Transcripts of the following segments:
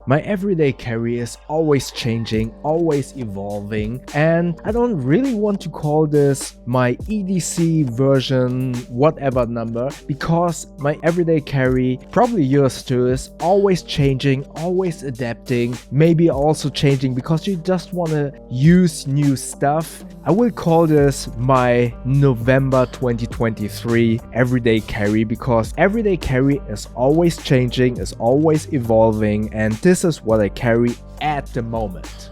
My everyday carry is always changing, always evolving, and I don't really want to call this my EDC version whatever number, because my everyday carry, probably yours too, is always changing, always adapting, maybe also changing because you just want to use new stuff. I will call this my November 2023 everyday carry, because everyday carry is always changing, is always evolving, and this is what I carry at the moment.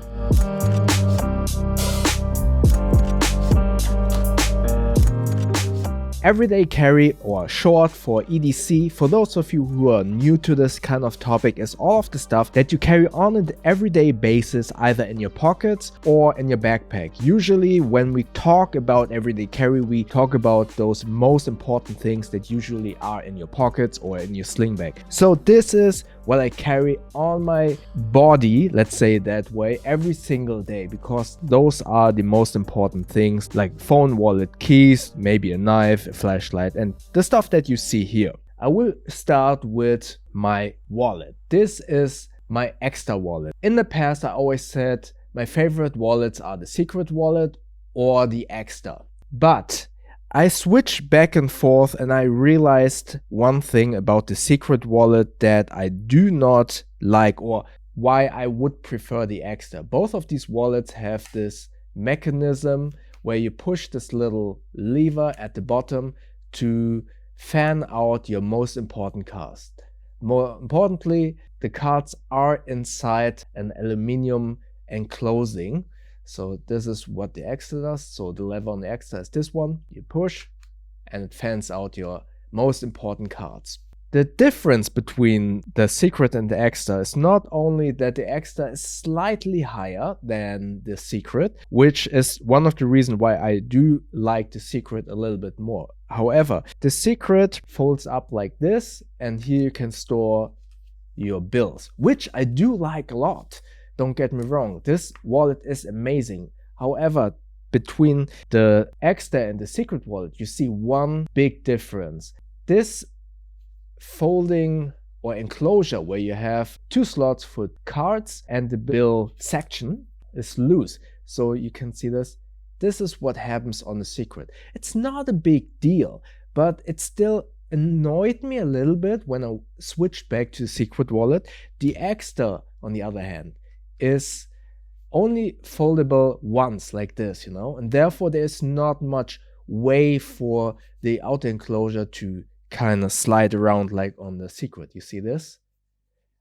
Everyday carry, or short for EDC, for those of you who are new to this kind of topic, is all of the stuff that you carry on an everyday basis, either in your pockets or in your backpack. Usually when we talk about everyday carry, we talk about those most important things that usually are in your pockets or in your sling bag. So this is what I carry on my body, let's say that way, every single day, because those are the most important things, like phone, wallet, keys, maybe a knife, a flashlight, and the stuff that you see here. I will start with my wallet. This is my Ekster wallet. In the past, I always said my favorite wallets are the Secret Wallet or the Ekster. But I switched back and forth, and I realized one thing about the Secret Wallet that I do not like, or why I would prefer the Ekster. Both of these wallets have this mechanism where you push this little lever at the bottom to fan out your most important cards. More importantly, the cards are inside an aluminum enclosing. So this is what the Ekster does. So the lever on the Ekster is this one. You push and it fans out your most important cards. The difference between the Secret and the Ekster is not only that the Ekster is slightly higher than the Secret, which is one of the reasons why I do like the Secret a little bit more. However, the Secret folds up like this, and here you can store your bills, which I do like a lot. Don't get me wrong, this wallet is amazing. However, between the Ekster and the Secret Wallet, you see one big difference. This folding or enclosure where you have two slots for cards and the bill section is loose. So you can see this. This is what happens on the Secret. It's not a big deal, but it still annoyed me a little bit when I switched back to the Secret Wallet. The Ekster, on the other hand, is only foldable once like this, and therefore there's not much way for the outer enclosure to kind of slide around like on the Secret. You see this?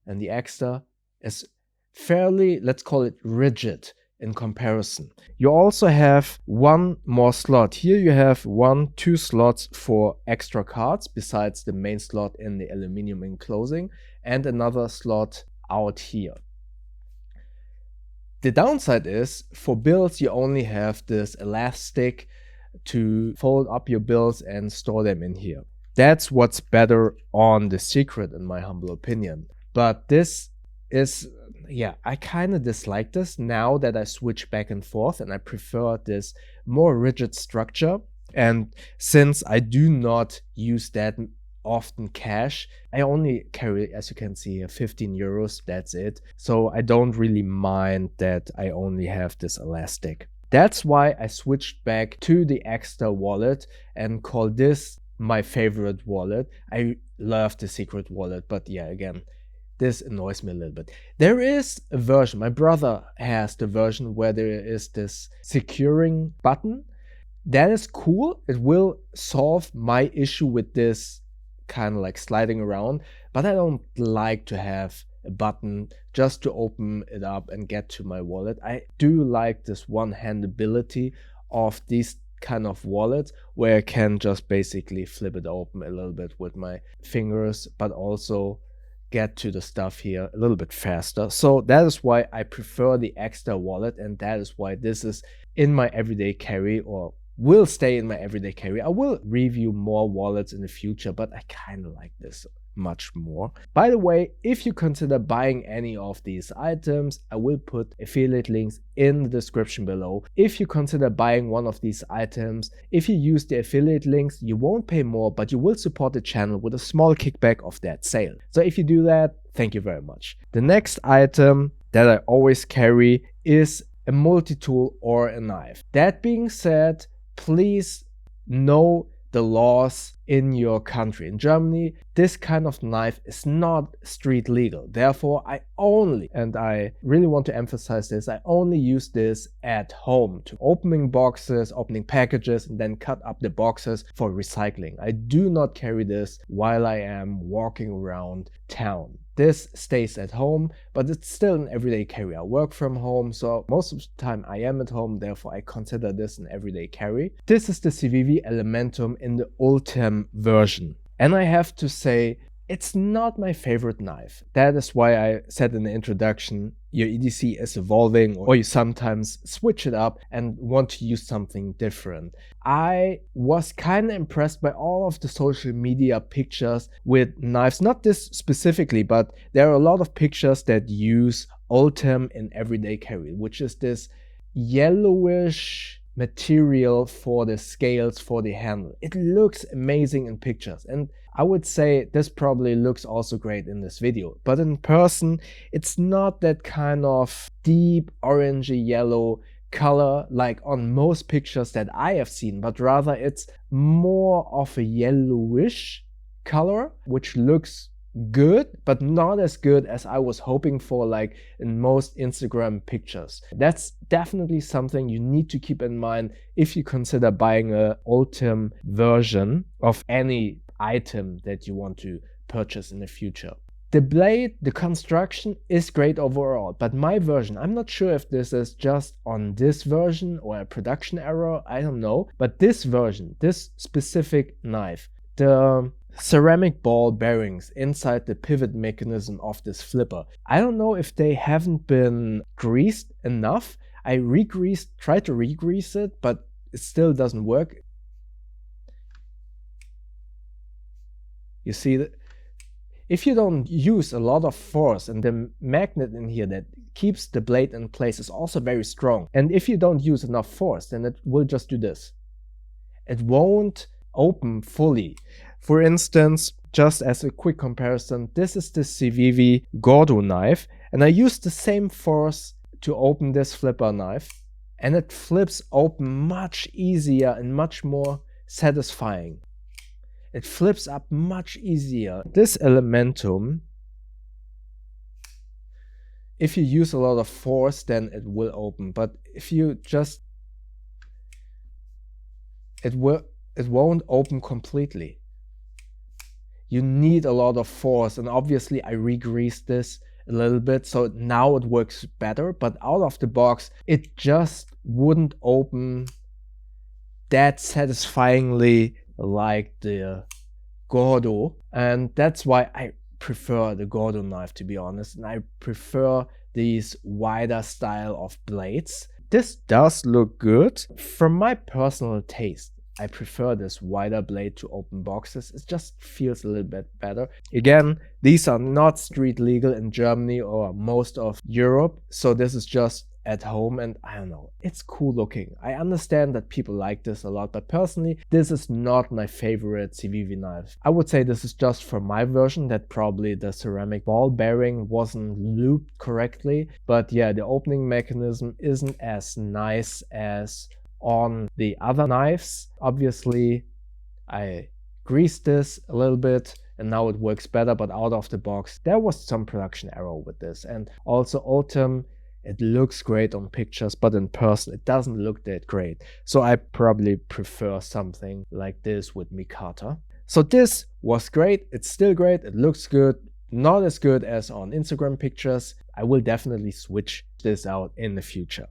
And the Ekster is fairly, let's call it, rigid in comparison. You also have one more slot. Here you have 2 slots for extra cards besides the main slot in the aluminum enclosing, and another slot out here. The downside is, for bills, you only have this elastic to fold up your bills and store them in here. That's what's better on the Secret, in my humble opinion. But this is, I kind of dislike this now that I switch back and forth, and I prefer this more rigid structure. And since I do not use that often cash, I only carry, as you can see here, 15 euros, that's it. So I don't really mind that I only have this elastic. That's why I switched back to the Ekster wallet and call this my favorite wallet. I love the Secret Wallet, but yeah, again, this annoys me a little bit. There is a version, my brother has the version where there is this securing button. That is cool. It will solve my issue with this kind of like sliding around, but I don't like to have a button just to open it up and get to my wallet. I do like this one-handability of these kind of wallets where I can just basically flip it open a little bit with my fingers, but also get to the stuff here a little bit faster. So that is why I prefer the Ekster wallet, and that is why this is in my everyday carry, or will stay in my everyday carry. I will review more wallets in the future, but I kind of like this much more. By the way, if you consider buying any of these items, I will put affiliate links in the description below. If you consider buying one of these items, if you use the affiliate links, you won't pay more, but you will support the channel with a small kickback of that sale. So if you do that, thank you very much. The next item that I always carry is a multi-tool or a knife. That being said, please know the laws in your country. In Germany, this kind of knife is not street legal. Therefore, I only, and I really want to emphasize this, I only use this at home to opening boxes, opening packages, and then cut up the boxes for recycling. I do not carry this while I am walking around town. This stays at home, but it's still an everyday carry. I work from home, so most of the time I am at home, therefore I consider this an everyday carry. This is the Civivi Elementum in the Ultem version. And I have to say, it's not my favorite knife. That is why I said in the introduction, your EDC is evolving, or you sometimes switch it up and want to use something different. I was kind of impressed by all of the social media pictures with knives, not this specifically, but there are a lot of pictures that use Ultem in everyday carry, which is this yellowish material for the scales for the handle. It looks amazing in pictures, and I would say this probably looks also great in this video, but in person it's not that kind of deep orangey yellow color like on most pictures that I have seen, but rather it's more of a yellowish color, which looks good, but not as good as I was hoping for, like in most Instagram pictures. That's definitely something you need to keep in mind if you consider buying a Ultem version of any item that you want to purchase in the future. The blade, the construction is great overall, but my version, I'm not sure if this is just on this version or a production error, I don't know, but this version, this specific knife, the ceramic ball bearings inside the pivot mechanism of this flipper, I don't know if they haven't been greased enough. I tried to re-grease it, but it still doesn't work. You see that if you don't use a lot of force, and the magnet in here that keeps the blade in place is also very strong, and if you don't use enough force, then it will just do this. It won't open fully. For instance, just as a quick comparison, this is the Civivi Gordo knife, and I used the same force to open this flipper knife, and it flips open much easier and much more satisfying. It flips up much easier. This Elementum, if you use a lot of force, then it will open, but if you just, it won't open completely. You need a lot of force, and obviously I re-greased this a little bit, so now it works better, but out of the box it just wouldn't open that satisfyingly like the Gordo, and that's why I prefer the Gordo knife, to be honest, and I prefer these wider style of blades. This does look good. From my personal taste, I prefer this wider blade to open boxes. It just feels a little bit better. Again, these are not street legal in Germany or most of Europe, so this is just at home, and I don't know, it's cool looking. I understand that people like this a lot, but personally, this is not my favorite Civivi knife. I would say this is just for my version, that probably the ceramic ball bearing wasn't looped correctly, but yeah, the opening mechanism isn't as nice as on the other knives. Obviously, I greased this a little bit and now it works better, but out of the box, there was some production error with this. And also Ultem, it looks great on pictures, but in person it doesn't look that great. So I probably prefer something like this with Mikata. So this was great, it's still great, it looks good, not as good as on Instagram pictures. I will definitely switch this out in the future.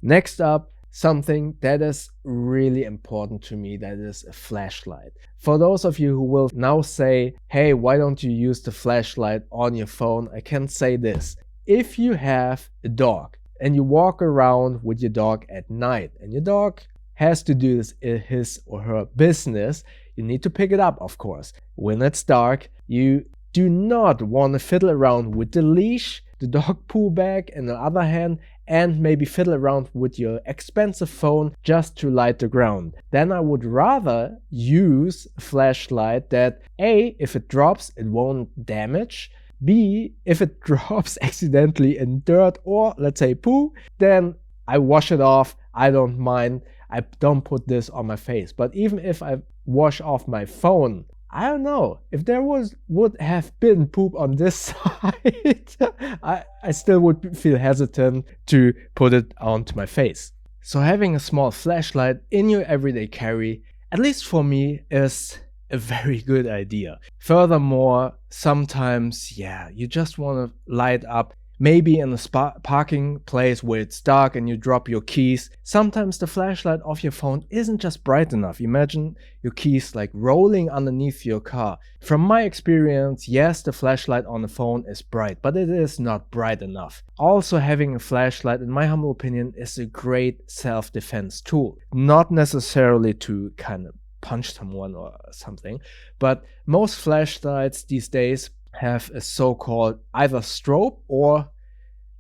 Next up, something that is really important to me, that is a flashlight. For those of you who will now say, hey, why don't you use the flashlight on your phone? I can say this. If you have a dog and you walk around with your dog at night and your dog has to do his or her business, you need to pick it up, of course. When it's dark, you do not want to fiddle around with the leash, the dog poo bag on the other hand, and maybe fiddle around with your expensive phone just to light the ground. Then I would rather use a flashlight that A, if it drops, it won't damage, B, if it drops accidentally in dirt or let's say poo, then I wash it off. I don't mind. I don't put this on my face. But even if I wash off my phone, I don't know, if there would have been poop on this side, I still would feel hesitant to put it onto my face. So having a small flashlight in your everyday carry, at least for me, is a very good idea. Furthermore, sometimes, you just want to light up, maybe in a parking place where it's dark and you drop your keys. Sometimes the flashlight of your phone isn't just bright enough. Imagine your keys like rolling underneath your car. From my experience, yes, the flashlight on the phone is bright, but it is not bright enough. Also, having a flashlight, in my humble opinion, is a great self-defense tool. Not necessarily to kind of punch someone or something, but most flashlights these days have a so-called either strobe or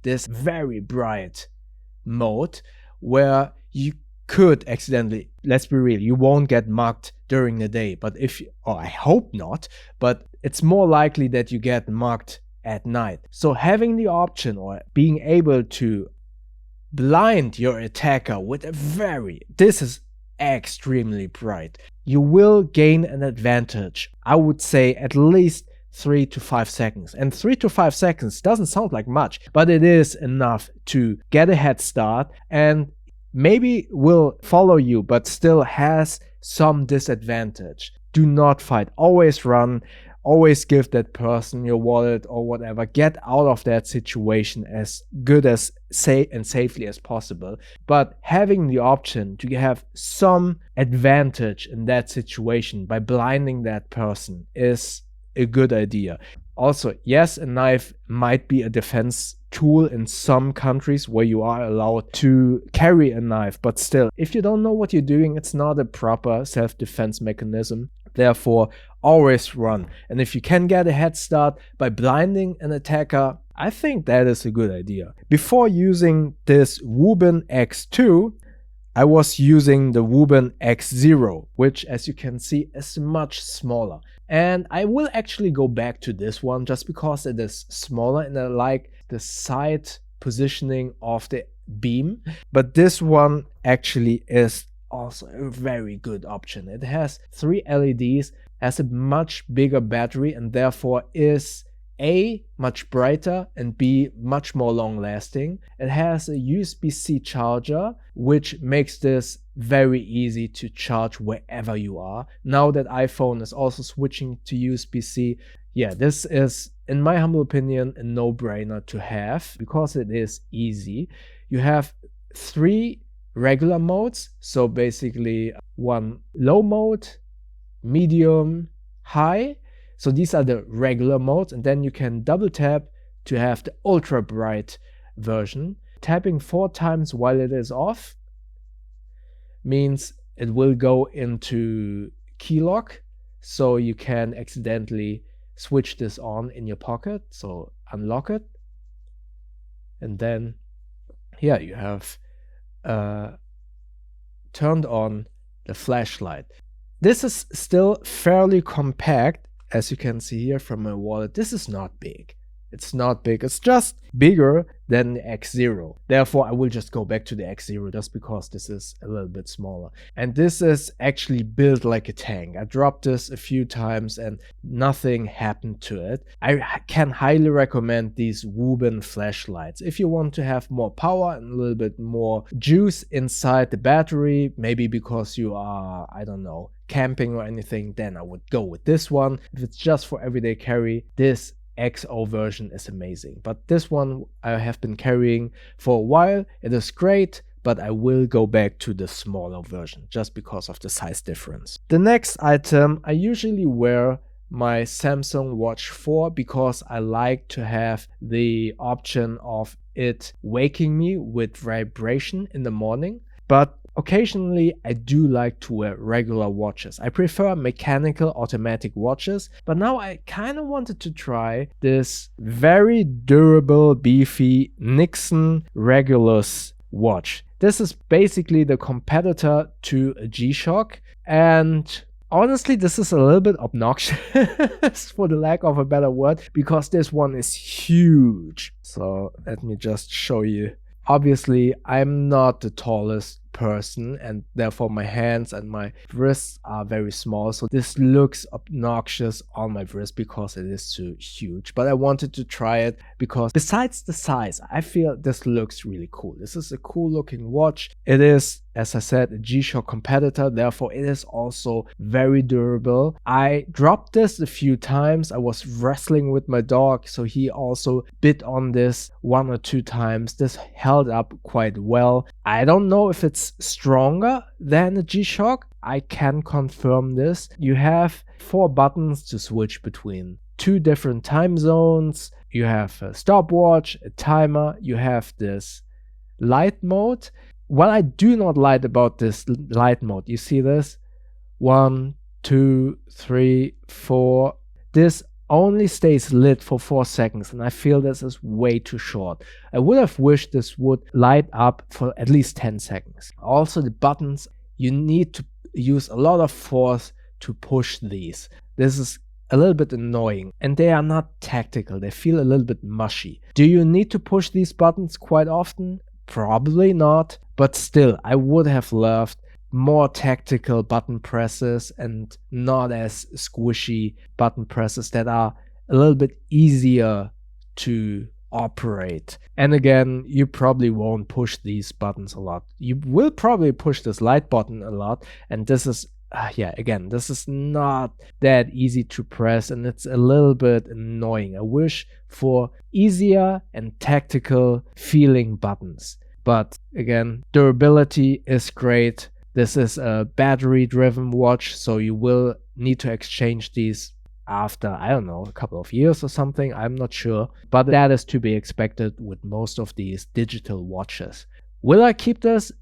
this very bright mode where you could accidentally, let's be real, you won't get mugged during the day, but I hope not, but it's more likely that you get mugged at night. So having the option or being able to blind your attacker with this is extremely bright, you will gain an advantage. I would say at least 3 to 5 seconds. And 3 to 5 seconds doesn't sound like much, but it is enough to get a head start and maybe will follow you, but still has some disadvantage. Do not fight. Always run. Always give that person your wallet or whatever. Get out of that situation as good as safely as possible. But having the option to have some advantage in that situation by blinding that person is a good idea. Also, yes, a knife might be a defense tool in some countries where you are allowed to carry a knife, but still, if you don't know what you're doing, it's not a proper self-defense mechanism. Therefore, always run. And if you can get a head start by blinding an attacker, I think that is a good idea. Before using this Wuben X2, I was using the Wuben X0, which, as you can see, is much smaller. And I will actually go back to this one just because it is smaller and I like the side positioning of the beam. But this one actually is also a very good option. It has 3 LEDs, has a much bigger battery, and therefore is A, much brighter, and B, much more long lasting. It has a USB-C charger, which makes this very easy to charge wherever you are. Now that iPhone is also switching to USB-C, this is, in my humble opinion, a no-brainer to have because it is easy. You have 3 regular modes, so basically one low mode, medium, high. So these are the regular modes, and then you can double tap to have the ultra bright version. Tapping 4 times while it is off means it will go into key lock, so you can accidentally switch this on in your pocket. So unlock it, and then here you have turned on the flashlight. This is still fairly compact, as you can see here from my wallet. This is not big. It's not big. It's just bigger than the X0. Therefore, I will just go back to the X0 just because this is a little bit smaller. And this is actually built like a tank. I dropped this a few times and nothing happened to it. I can highly recommend these Wuben flashlights. If you want to have more power and a little bit more juice inside the battery, maybe because you are, I don't know, camping or anything, then I would go with this one. If it's just for everyday carry, this XO version is amazing. But this one I have been carrying for a while. It is great, but I will go back to the smaller version just because of the size difference. The next item, I usually wear my Samsung Watch 4 because I like to have the option of it waking me with vibration in the morning. But occasionally, I do like to wear regular watches. I prefer mechanical automatic watches, but now I kind of wanted to try this very durable, beefy Nixon Regulus watch. This is basically the competitor to a G-Shock, and Honestly, this is a little bit obnoxious for the lack of a better word, because this one is huge. So let me just show you. Obviously, I'm not the tallest person, and therefore my hands and my wrists are very small, so this looks obnoxious on my wrist because it is too huge. But I wanted to try it because besides the size, I feel this looks really cool. This is a cool looking watch. It is, as I said, a G-Shock competitor, therefore it is also very durable. I dropped this a few times. I was wrestling with my dog, so he also bit on this 1 or 2 times. This held up quite well. I don't know if it's stronger than a G-Shock. I can confirm this. You have 4 buttons to switch between 2 different time zones. You have a stopwatch, a timer, you have this light mode. What I do not like about this light mode, you see this? 1, 2, 3, 4. This only stays lit for 4 seconds, and I feel this is way too short. I would have wished this would light up for at least 10 seconds. Also, the buttons, you need to use a lot of force to push these. This is a little bit annoying, and they are not tactical. They feel a little bit mushy. Do you need to push these buttons quite often? Probably not, but still, I would have loved more tactical button presses and not as squishy button presses that are a little bit easier to operate. And again, you probably won't push these buttons a lot. You will probably push this light button a lot, and this is again, this is not that easy to press, and it's a little bit annoying. I wish for easier and tactical feeling buttons. But again, durability is great. This is a battery driven watch, so you will need to exchange these after, I don't know, a couple of years or something. I'm not sure, but that is to be expected with most of these digital watches. Will I keep this?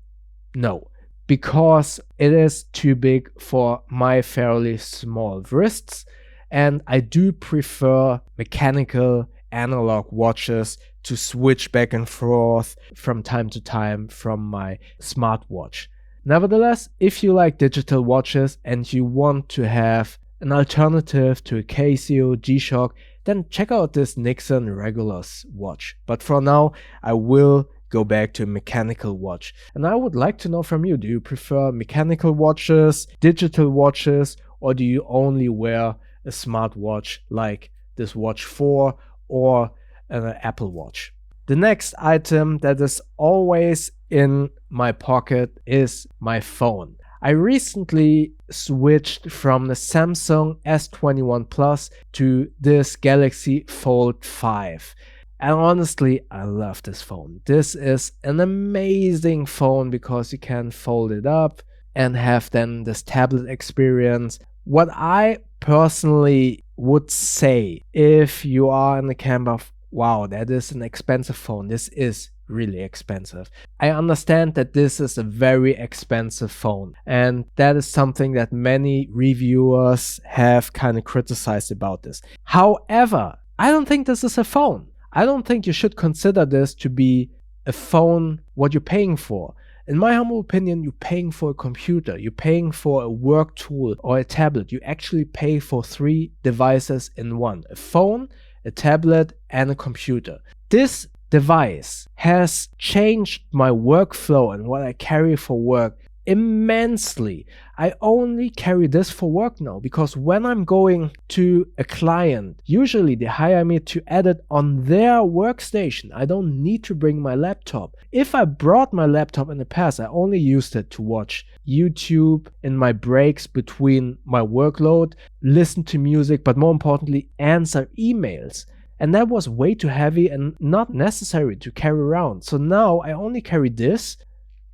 No, because it is too big for my fairly small wrists, and I do prefer mechanical analog watches to switch back and forth from time to time from my smartwatch. Nevertheless, if you like digital watches and you want to have an alternative to a Casio G-Shock, then check out this Nixon Regulus watch. But for now, I will go back to a mechanical watch. And I would like to know from you, do you prefer mechanical watches, digital watches, or do you only wear a smartwatch like this Watch 4 or an Apple Watch? The next item that is always in my pocket is my phone. I recently switched from the Samsung S21 Plus to this Galaxy Fold 5. And honestly, I love this phone. This is an amazing phone because you can fold it up and have then this tablet experience. What I personally would say, if you are in the camp of, wow, that is an expensive phone, this is really expensive. I understand that this is a very expensive phone, and that is something that many reviewers have kind of criticized about this. However, I don't think this is a phone. I don't think you should consider this to be a phone, what you're paying for. In my humble opinion, you're paying for a computer, you're paying for a work tool or a tablet. You actually pay for 3 devices in one: a phone, a tablet, and a computer. This device has changed my workflow and what I carry for work immensely. I only carry this for work now because when I'm going to a client, usually they hire me to edit on their workstation. I don't need to bring my laptop. If I brought my laptop in the past, I only used it to watch YouTube in my breaks between my workload, listen to music, but more importantly, answer emails. And that was way too heavy and not necessary to carry around. So now I only carry this,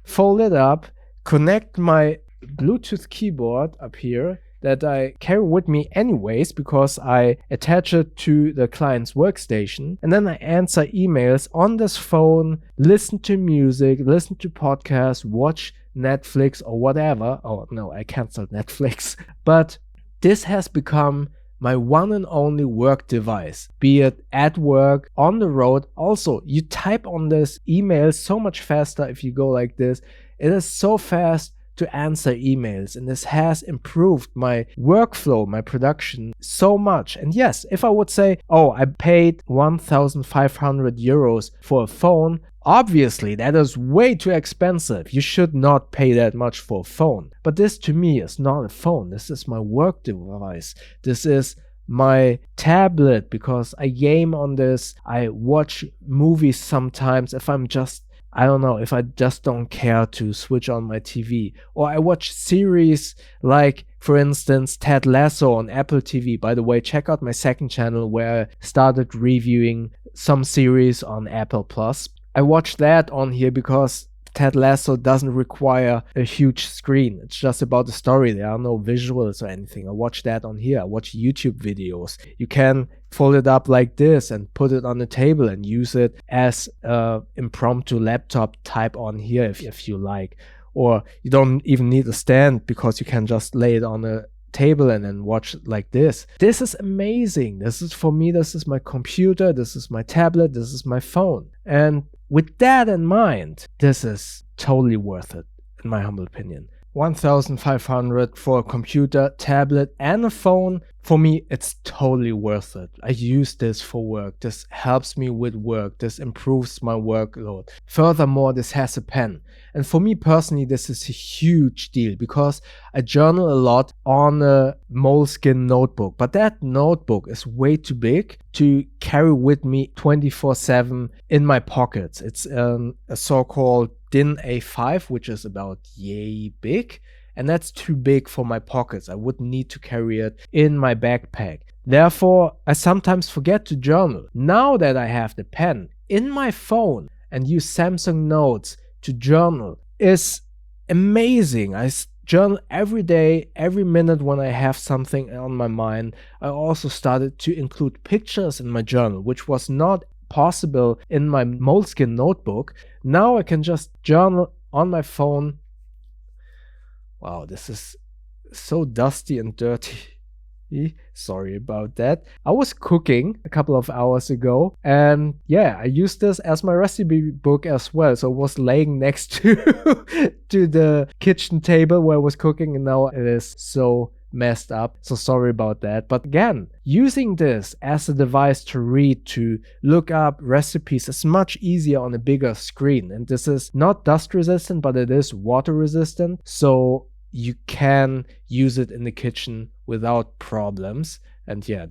fold it up, connect my Bluetooth keyboard up here that I carry with me anyways because I attach it to the client's workstation, and then I answer emails on this phone, listen to music, listen to podcasts, watch Netflix or whatever. Oh no, I canceled Netflix. But this has become my one and only work device, be it at work, on the road. Also, you type on this email so much faster if you go like this. It is so fast to answer emails, and this has improved my workflow, my production so much. And yes, if I would say, oh, I paid 1,500 euros for a phone, obviously that is way too expensive. You should not pay that much for a phone. But this to me is not a phone. This is my work device. This is my tablet, because I game on this. I watch movies sometimes if I'm just, I don't know, if I just don't care to switch on my TV. Or I watch series like, for instance, Ted Lasso on Apple TV. By the way, check out my second channel where I started reviewing some series on Apple Plus. I watch that on here because Ted Lasso doesn't require a huge screen. It's just about the story. There are no visuals or anything. I watch that on here. I watch YouTube videos. You can fold it up like this and put it on the table and use it as an impromptu laptop type on here if you like. Or you don't even need a stand because you can just lay it on a table and then watch it like this. This is amazing. This is, for me, this is my computer, this is my tablet, this is my phone. And with that in mind, this is totally worth it, in my humble opinion. 1,500 for a computer, tablet, and a phone. For me, it's totally worth it. I use this for work. This helps me with work. This improves my workload. Furthermore, this has a pen. And for me personally, this is a huge deal because I journal a lot on a Moleskine notebook. But that notebook is way too big to carry with me 24/7 in my pockets. It's a so-called DIN A5, which is about yay big. And that's too big for my pockets. I wouldn't need to carry it in my backpack. Therefore, I sometimes forget to journal. Now that I have the pen in my phone and use Samsung Notes to journal is amazing. I journal every day, every minute when I have something on my mind. I also started to include pictures in my journal, which was not possible in my Moleskine notebook. Now I can just journal on my phone. Wow, this is so dusty and dirty. Sorry about that. I was cooking a couple of hours ago, and yeah, I used this as my recipe book as well. So it was laying next to to the kitchen table where I was cooking, and now it is so messed up. So sorry about that. But again, using this as a device to read, to look up recipes is much easier on a bigger screen. And this is not dust resistant, but it is water resistant. So you can use it in the kitchen without problems. And yeah,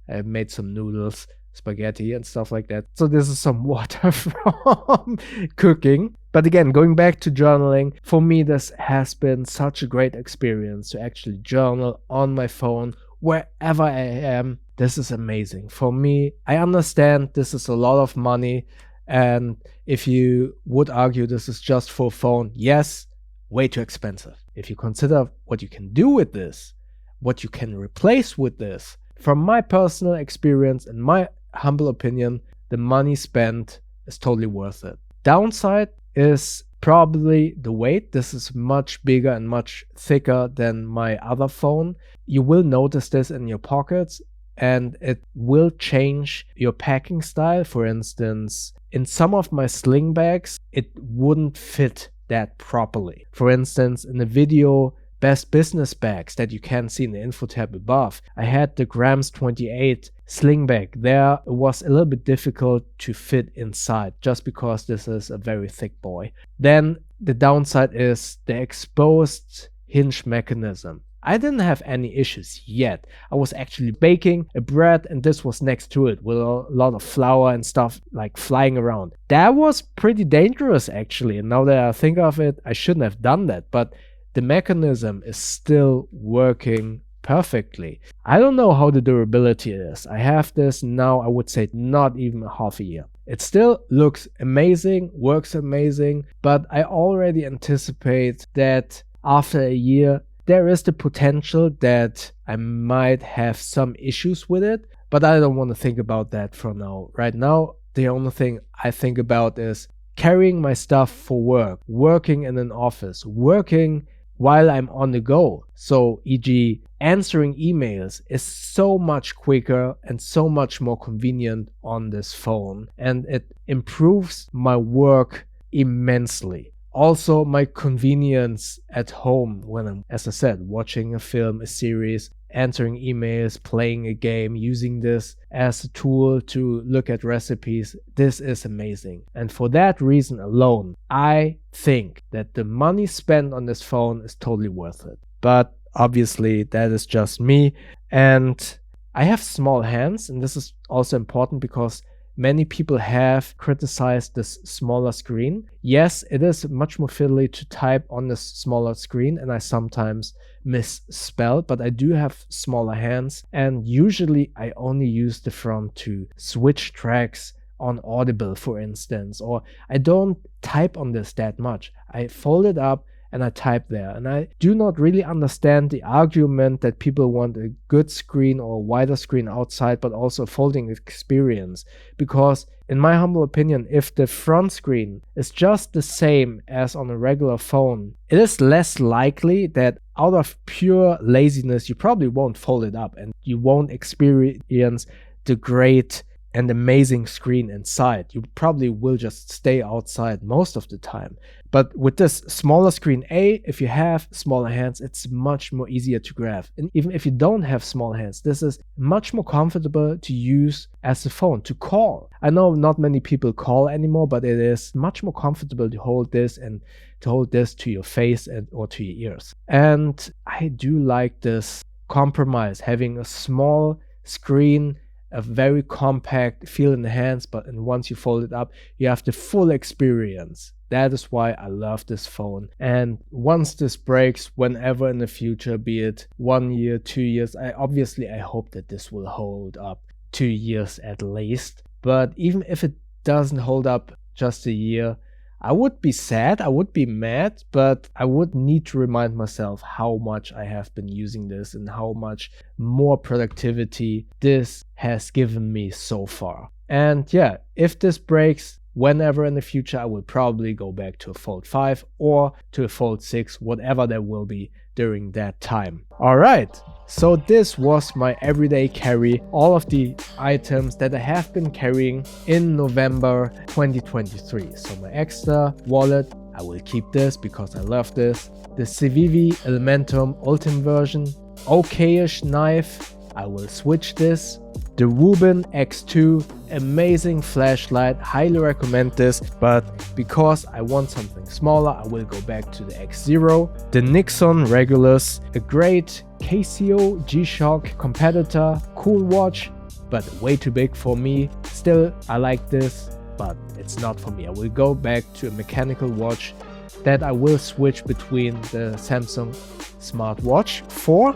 I made some noodles, spaghetti and stuff like that. So this is some water from cooking. But again, going back to journaling, for me this has been such a great experience to actually journal on my phone wherever I am. This is amazing. For me, I understand this is a lot of money, and if you would argue this is just for a phone, yes, way too expensive. If you consider what you can do with this, what you can replace with this, from my personal experience and my humble opinion, the money spent is totally worth it. Downside is probably the weight. This is much bigger and much thicker than my other phone. You will notice this in your pockets, and it will change your packing style. For instance, in some of my sling bags, it wouldn't fit that properly. For instance, in the video best business bags that you can see in the info tab above, I had the grams 28 sling bag. There it was a little bit difficult to fit inside just because this is a very thick boy. Then the downside is the exposed hinge mechanism. I didn't have any issues yet. I was actually baking a bread and this was next to it with a lot of flour and stuff like flying around. That was pretty dangerous actually, and now that I think of it, I shouldn't have done that, but the mechanism is still working perfectly. I don't know how the durability is. I have this now, I would say not even a half a year. It still looks amazing, works amazing, but I already anticipate that after a year, there is the potential that I might have some issues with it, but I don't want to think about that for now. Right now, the only thing I think about is carrying my stuff for work, working in an office, working while I'm on the go. So, e.g., answering emails is so much quicker and so much more convenient on this phone, and it improves my work immensely. Also my convenience at home when I'm, as I said, watching a film, a series, answering emails, playing a game, using this as a tool to look at recipes. This is amazing. And for that reason alone, I think that the money spent on this phone is totally worth it. But obviously that is just me. And I have small hands, and this is also important because many people have criticized this smaller screen. Yes, it is much more fiddly to type on this smaller screen, and I sometimes misspell, but I do have smaller hands, and usually I only use the front to switch tracks on Audible, for instance, or I don't type on this that much. I fold it up and I type there. And I do not really understand the argument that people want a good screen or a wider screen outside, but also a folding experience. Because in my humble opinion, if the front screen is just the same as on a regular phone, it is less likely that out of pure laziness, you probably won't fold it up and you won't experience the great and amazing screen inside. You probably will just stay outside most of the time. But with this smaller screen, if you have smaller hands, it's much more easier to grab. And even if you don't have small hands, this is much more comfortable to use as a phone, to call. I know not many people call anymore, but it is much more comfortable to hold this and to hold this to your face or to your ears. And I do like this compromise, having a small screen, a very compact feel in the hands, and once you fold it up, you have the full experience. That is why I love this phone. And once this breaks, whenever in the future, be it 1 year, 2 years, I hope that this will hold up 2 years at least. But even if it doesn't hold up just a year, I would be sad, I would be mad, but I would need to remind myself how much I have been using this and how much more productivity this has given me so far. And yeah, if this breaks, whenever in the future, I will probably go back to a Fold 5 or to a Fold 6, whatever there will be during that time. Alright, so this was my everyday carry, all of the items that I have been carrying in November 2023. So my Ekster Wallet, I will keep this because I love this. The Civivi Elementum Ultem version, okayish knife, I will switch this. The Wuben X2, amazing flashlight, highly recommend this, but because I want something smaller, I will go back to the X0. The Nixon Regulus, a great Casio G-Shock competitor, cool watch, but way too big for me. Still, I like this, but it's not for me. I will go back to a mechanical watch that I will switch between the Samsung Smartwatch 4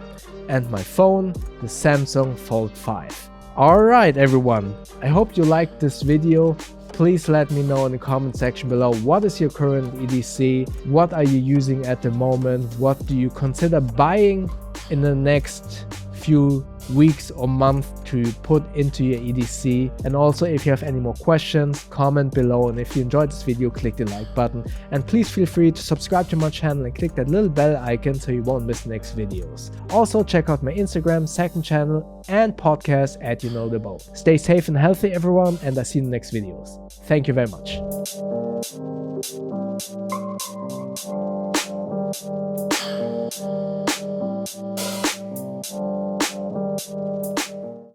and my phone, the Samsung Fold 5. Alright everyone, I hope you liked this video. Please let me know in the comment section below, what is your current EDC, what are you using at the moment, what do you consider buying in the next few weeks or months to put into your EDC. And also, if you have any more questions, comment below, and if you enjoyed this video, click the like button, and please feel free to subscribe to my channel and click that little bell icon so you won't miss the next videos. Also check out my Instagram, second channel and podcast at You Know The Bow. Stay safe and healthy everyone, and I see you in the next videos. Thank you very much.